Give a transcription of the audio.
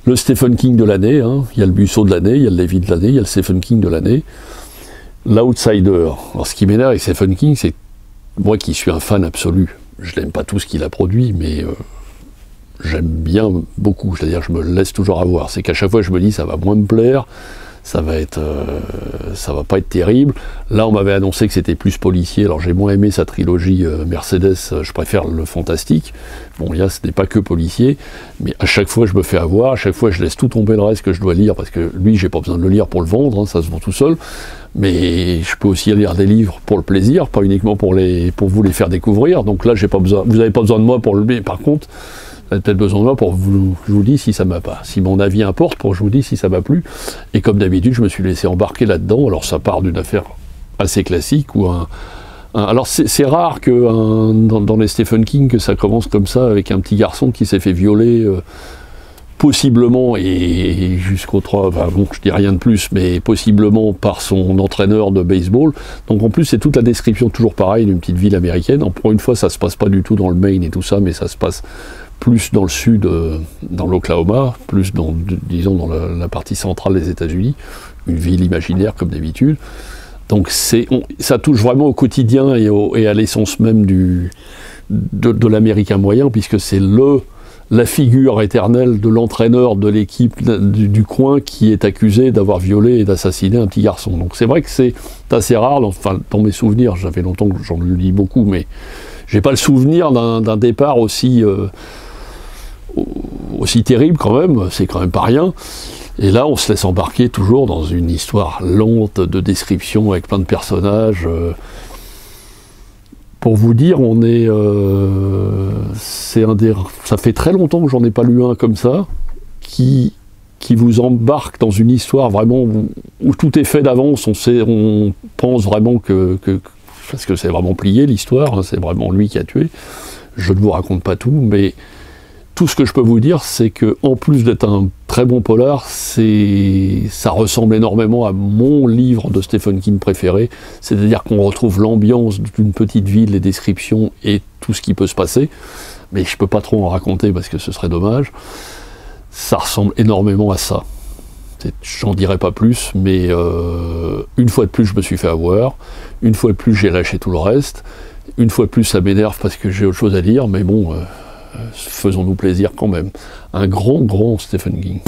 le Stephen King de l'année, hein. Il y a le Busso de l'année, il y a le Lévy de l'année, il y a le Stephen King de l'année. L'Outsider. Alors ce qui m'énerve avec Stephen King, c'est moi qui suis un fan absolu. Je n'aime pas tout ce qu'il a produit, mais j'aime bien beaucoup. C'est-à-dire je me laisse toujours avoir. C'est qu'à chaque fois je me dis ça va moins me plaire, ça va pas être terrible. Là on m'avait annoncé que c'était plus policier, alors j'ai moins aimé sa trilogie Mercedes, je préfère le fantastique. Bon là ce n'est pas que policier, mais à chaque fois je me fais avoir, à chaque fois je laisse tout tomber le reste que je dois lire, parce que lui j'ai pas besoin de le lire pour le vendre, hein, ça se vend tout seul. Mais je peux aussi lire des livres pour le plaisir, pas uniquement pour vous les faire découvrir. Donc là, j'ai pas besoin, vous n'avez pas besoin de moi pour le... Mais par contre, vous avez peut-être besoin de moi pour que je vous dise si ça m'a pas. Si mon avis importe, pour que je vous dise si ça m'a plu. Et comme d'habitude, je me suis laissé embarquer là-dedans. Alors ça part d'une affaire assez classique, ou alors c'est rare que dans les Stephen King, que ça commence comme ça, avec un petit garçon qui s'est fait violer... possiblement, et jusqu'au 3, enfin bon, je dis rien de plus, mais possiblement par son entraîneur de baseball. Donc en plus, c'est toute la description, toujours pareil, d'une petite ville américaine. Pour une fois, ça se passe pas du tout dans le Maine et tout ça, mais ça se passe plus dans le sud, dans l'Oklahoma, plus disons dans la partie centrale des États-Unis, une ville imaginaire comme d'habitude. Donc ça touche vraiment au quotidien et à l'essence même de l'Américain moyen, puisque c'est la figure éternelle de l'entraîneur de l'équipe du coin qui est accusé d'avoir violé et d'assassiné un petit garçon. Donc c'est vrai que c'est assez rare, enfin dans mes souvenirs, j'avais longtemps que j'en lis beaucoup, mais j'ai pas le souvenir d'un départ aussi terrible quand même, c'est quand même pas rien. Et là on se laisse embarquer toujours dans une histoire lente de description avec plein de personnages. Pour vous dire, ça fait très longtemps que j'en ai pas lu un comme ça, qui vous embarque dans une histoire vraiment où tout est fait d'avance. On pense vraiment parce que c'est vraiment plié l'histoire, hein, c'est vraiment lui qui a tué. Je ne vous raconte pas tout, mais tout ce que je peux vous dire, c'est que en plus d'être un très bon polar, ça ressemble énormément à mon livre de Stephen King préféré, c'est-à-dire qu'on retrouve l'ambiance d'une petite ville, les descriptions et tout ce qui peut se passer, mais je peux pas trop en raconter parce que ce serait dommage. Ça ressemble énormément à ça. J'en dirai pas plus, mais une fois de plus je me suis fait avoir, une fois de plus j'ai lâché tout le reste, une fois de plus ça m'énerve parce que j'ai autre chose à dire, mais bon... faisons-nous plaisir quand même. Un grand Stephen King.